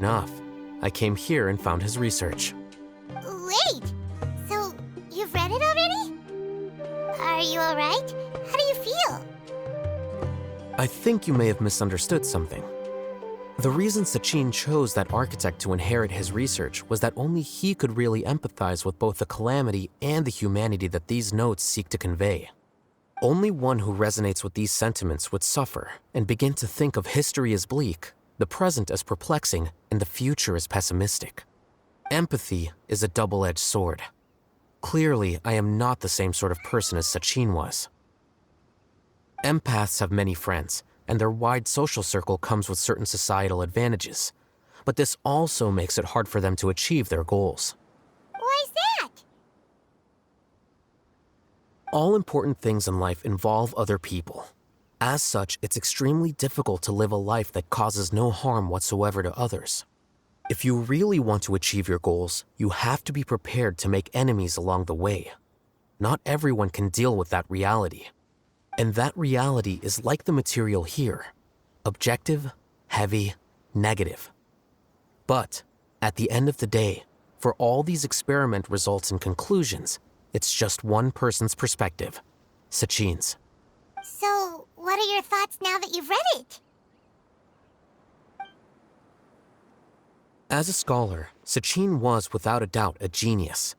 enough, I came here and found his research. Wait! So, you've read it already? Are you alright? How do you feel? I think you may have misunderstood something. The reason Sachin chose that architect to inherit his research was that only he could really empathize with both the calamity and the humanity that these notes seek to convey. Only one who resonates with these sentiments would suffer and begin to think of history as bleak, the present as perplexing, and the future as pessimistic. Empathy is a double-edged sword. Clearly, I am not the same sort of person as Sachin was. Empaths have many friends, and their wide social circle comes with certain societal advantages. But this also makes it hard for them to achieve their goals. Why's that? All important things in life involve other people. As such, it's extremely difficult to live a life that causes no harm whatsoever to others. If you really want to achieve your goals, you have to be prepared to make enemies along the way. Not everyone can deal with that reality. And that reality is like the material here: objective, heavy, negative. But at the end of the day, for all these experiment results and conclusions, it's just one person's perspective, Sachin's. So, what are your thoughts now that you've read it? As a scholar, Sachin was without a doubt a genius.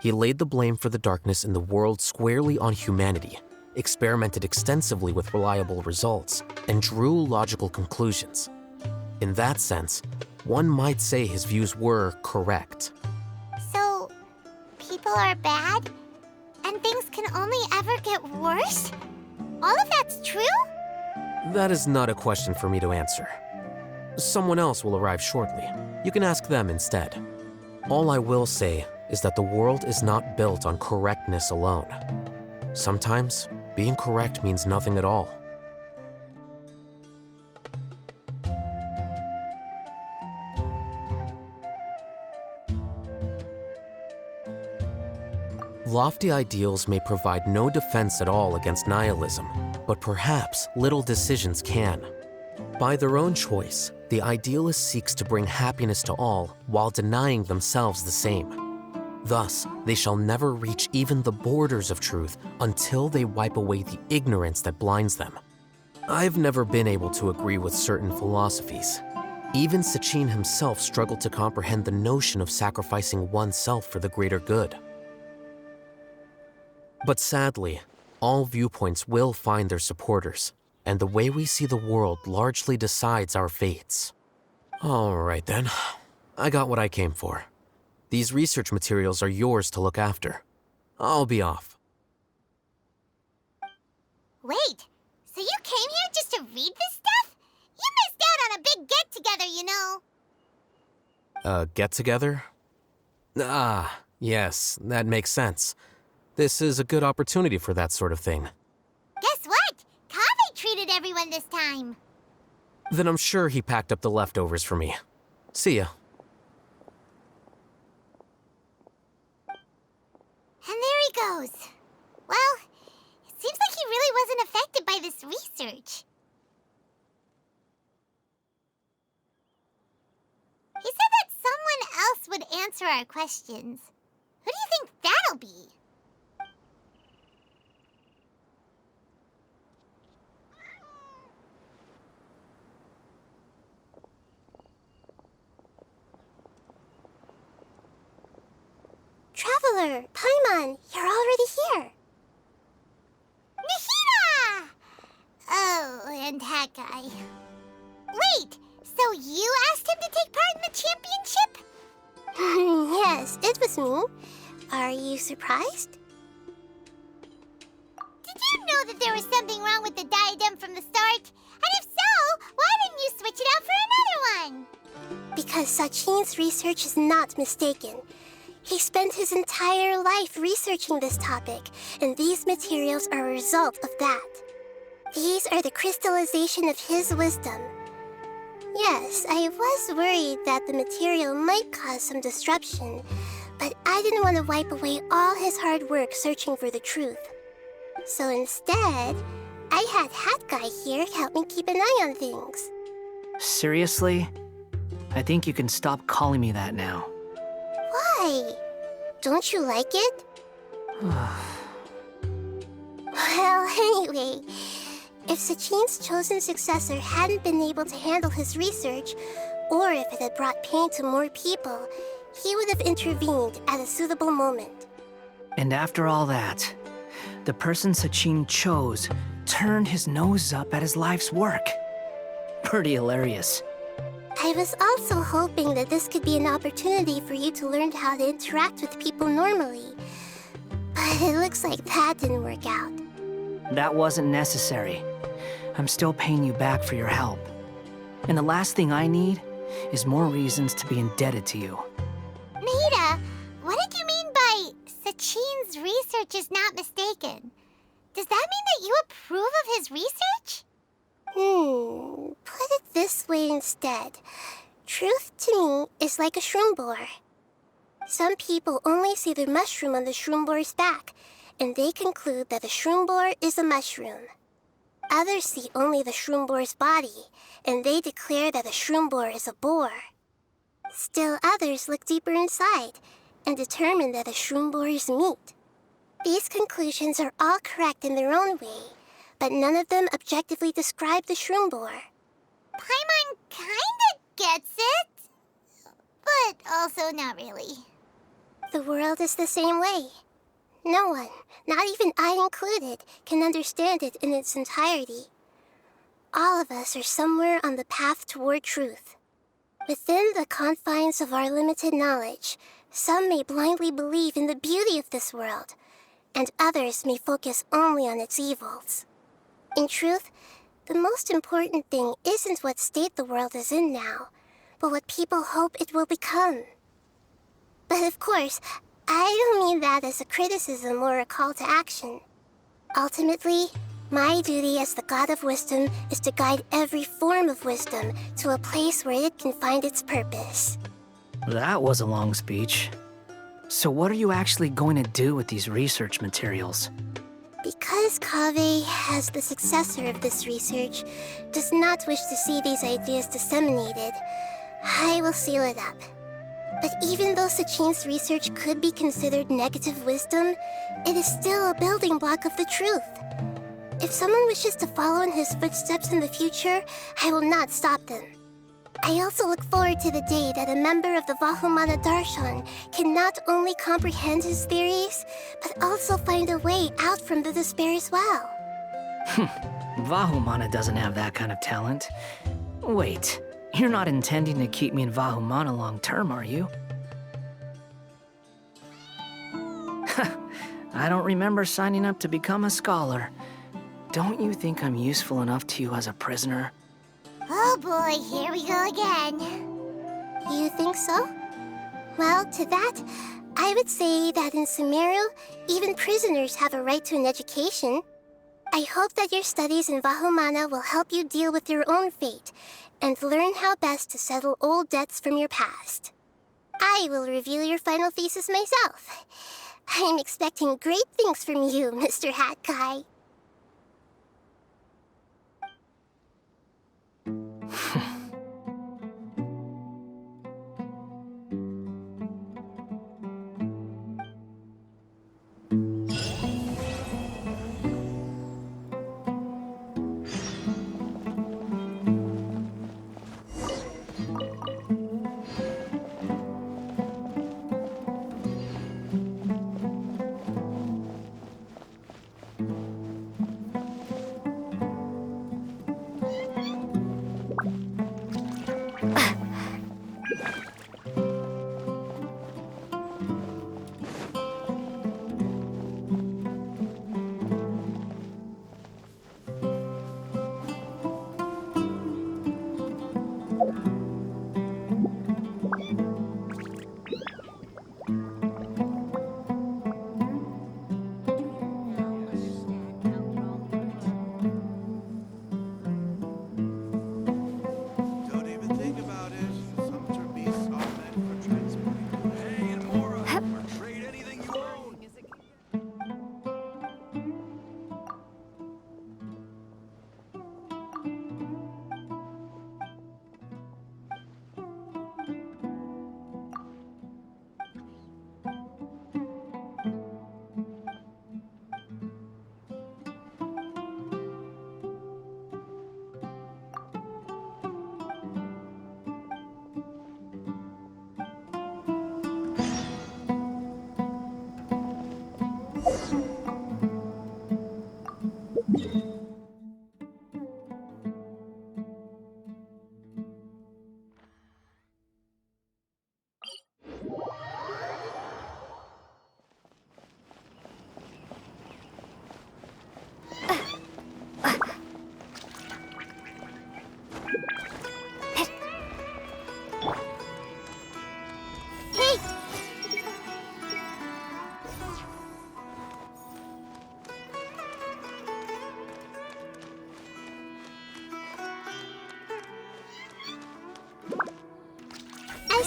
He laid the blame for the darkness in the world squarely on humanity, experimented extensively with reliable results, and drew logical conclusions. In that sense, one might say his views were correct. So, people are bad? And things can only ever get worse? All of that's true? That is not a question for me to answer. Someone else will arrive shortly. You can ask them instead. All I will say is that the world is not built on correctness alone. Sometimes, being correct means nothing at all. Lofty ideals may provide no defense at all against nihilism, but perhaps little decisions can. By their own choice, the idealist seeks to bring happiness to all while denying themselves the same. Thus, they shall never reach even the borders of truth until they wipe away the ignorance that blinds them. I've never been able to agree with certain philosophies. Even Sachin himself struggled to comprehend the notion of sacrificing oneself for the greater good. But sadly, all viewpoints will find their supporters, and the way we see the world largely decides our fates. All right then, I got what I came for. These research materials are yours to look after. I'll be off. Wait, so you came here just to read this stuff? You missed out on a big get-together, you know. A get-together? Ah, yes, that makes sense. This is a good opportunity for that sort of thing. Guess what? Kaveh treated everyone this time. Then I'm sure he packed up the leftovers for me. See ya. And there he goes. Well, it seems like he really wasn't affected by this research. He said that someone else would answer our questions. Who do you think that'll be? Traveler, Paimon, you're already here. Nahida! Oh, and that guy. Wait, so you asked him to take part in the championship? Yes, it was me. Are you surprised? Did you know that there was something wrong with the diadem from the start? And if so, why didn't you switch it out for another one? Because Sachin's research is not mistaken. He spent his entire life researching this topic, and these materials are a result of that. These are the crystallization of his wisdom. Yes, I was worried that the material might cause some disruption, but I didn't want to wipe away all his hard work searching for the truth. So instead, I had Hat Guy here help me keep an eye on things. Seriously? I think you can stop calling me that now. Why? Don't you like it? Well, anyway, if Sachin's chosen successor hadn't been able to handle his research, or if it had brought pain to more people, he would have intervened at a suitable moment. And after all that, the person Sachin chose turned his nose up at his life's work. Pretty hilarious. I was also hoping that this could be an opportunity for you to learn how to interact with people normally. But it looks like that didn't work out. That wasn't necessary. I'm still paying you back for your help. And the last thing I need is more reasons to be indebted to you. Maida, what did you mean by Sachin's research is not mistaken? Does that mean that you approve of his research? Put it this way instead. Truth to me is like a shroom boar. Some people only see the mushroom on the shroom boar's back, and they conclude that the shroom boar is a mushroom. Others see only the shroom boar's body, and they declare that the shroom boar is a boar. Still others look deeper inside, and determine that the shroom boar is meat. These conclusions are all correct in their own way, but none of them objectively describe the shroom boar. Paimon kinda gets it, but also not really. The world is the same way. No one, not even I included, can understand it in its entirety. All of us are somewhere on the path toward truth. Within the confines of our limited knowledge, some may blindly believe in the beauty of this world, and others may focus only on its evils. In truth, the most important thing isn't what state the world is in now, but what people hope it will become. But of course, I don't mean that as a criticism or a call to action. Ultimately, my duty as the God of Wisdom is to guide every form of wisdom to a place where it can find its purpose. That was a long speech. So what are you actually going to do with these research materials? Because Kaveh, as the successor of this research, does not wish to see these ideas disseminated, I will seal it up. But even though Sachin's research could be considered negative wisdom, it is still a building block of the truth. If someone wishes to follow in his footsteps in the future, I will not stop them. I also look forward to the day that a member of the Vahumana Darshan can not only comprehend his theories, but also find a way out from the despair as well. Vahumana doesn't have that kind of talent. Wait, you're not intending to keep me in Vahumana long term, are you? I don't remember signing up to become a scholar. Don't you think I'm useful enough to you as a prisoner? Oh boy, here we go again. You think so? Well, to that, I would say that in Sumeru, even prisoners have a right to an education. I hope that your studies in Vahumana will help you deal with your own fate, and learn how best to settle old debts from your past. I will review your final thesis myself. I'm expecting great things from you, Mr. Hat Guy.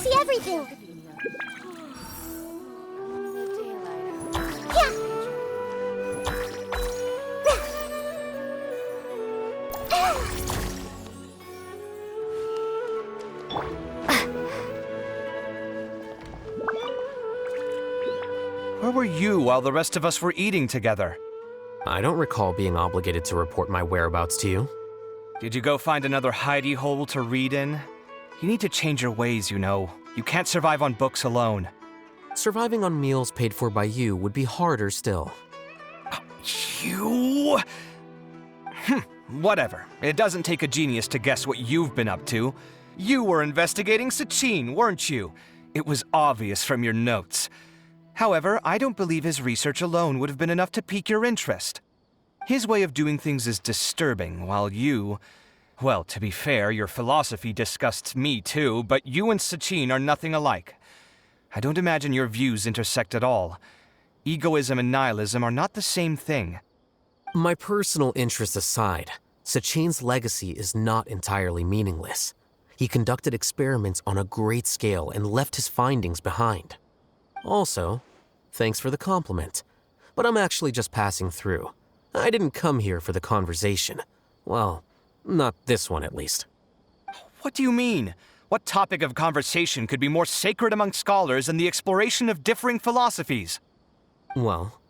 see everything. Yeah. Where were you while the rest of us were eating together? I don't recall being obligated to report my whereabouts to you. Did you go find another hidey hole to read in? You need to change your ways, you know. You can't survive on books alone. Surviving on meals paid for by you would be harder still. You? Whatever. It doesn't take a genius to guess what you've been up to. You were investigating Sachin, weren't you? It was obvious from your notes. However, I don't believe his research alone would have been enough to pique your interest. His way of doing things is disturbing, while you... Well, to be fair, your philosophy disgusts me too, but you and Sachin are nothing alike. I don't imagine your views intersect at all. Egoism and nihilism are not the same thing. My personal interests aside, Sachin's legacy is not entirely meaningless. He conducted experiments on a great scale and left his findings behind. Also, thanks for the compliment, but I'm actually just passing through. I didn't come here for the conversation. Well, not this one at least. What do you mean? What topic of conversation could be more sacred among scholars than the exploration of differing philosophies? Well,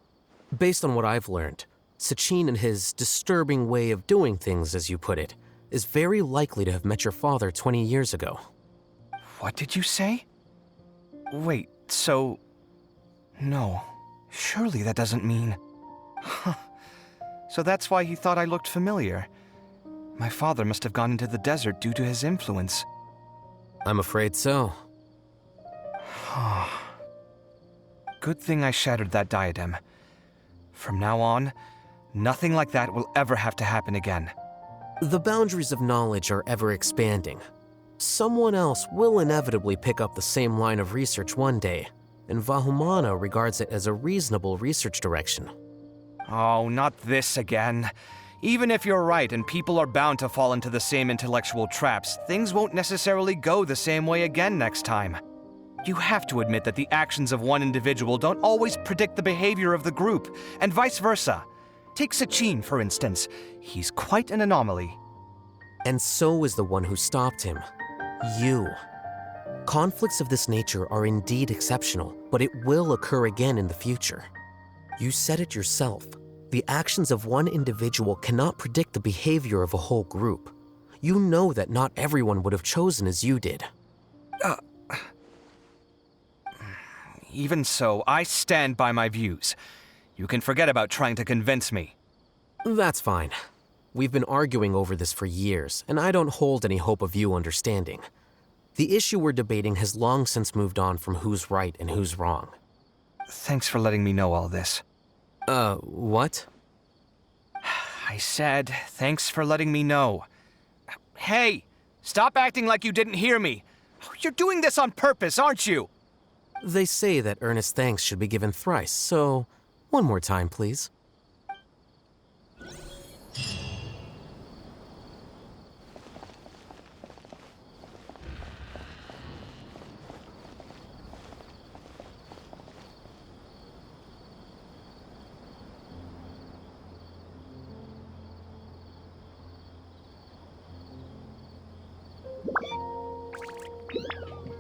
based on what I've learned, Sachin and his disturbing way of doing things, as you put it, is very likely to have met your father 20 years ago. What did you say? Wait, so... No, surely that doesn't mean... Huh. So that's why he thought I looked familiar. My father must have gone into the desert due to his influence. I'm afraid so. Good thing I shattered that diadem. From now on, nothing like that will ever have to happen again. The boundaries of knowledge are ever expanding. Someone else will inevitably pick up the same line of research one day, and Vahumana regards it as a reasonable research direction. Oh, not this again. Even if you're right and people are bound to fall into the same intellectual traps, things won't necessarily go the same way again next time. You have to admit that the actions of one individual don't always predict the behavior of the group, and vice versa. Take Sachin, for instance. He's quite an anomaly. And so is the one who stopped him. You. Conflicts of this nature are indeed exceptional, but it will occur again in the future. You said it yourself. The actions of one individual cannot predict the behavior of a whole group. You know that not everyone would have chosen as you did. Even so, I stand by my views. You can forget about trying to convince me. That's fine. We've been arguing over this for years, and I don't hold any hope of you understanding. The issue we're debating has long since moved on from who's right and who's wrong. Thanks for letting me know all this. What? I said, thanks for letting me know. Hey, stop acting like you didn't hear me. You're doing this on purpose, aren't you? They say that earnest thanks should be given thrice, so one more time, please.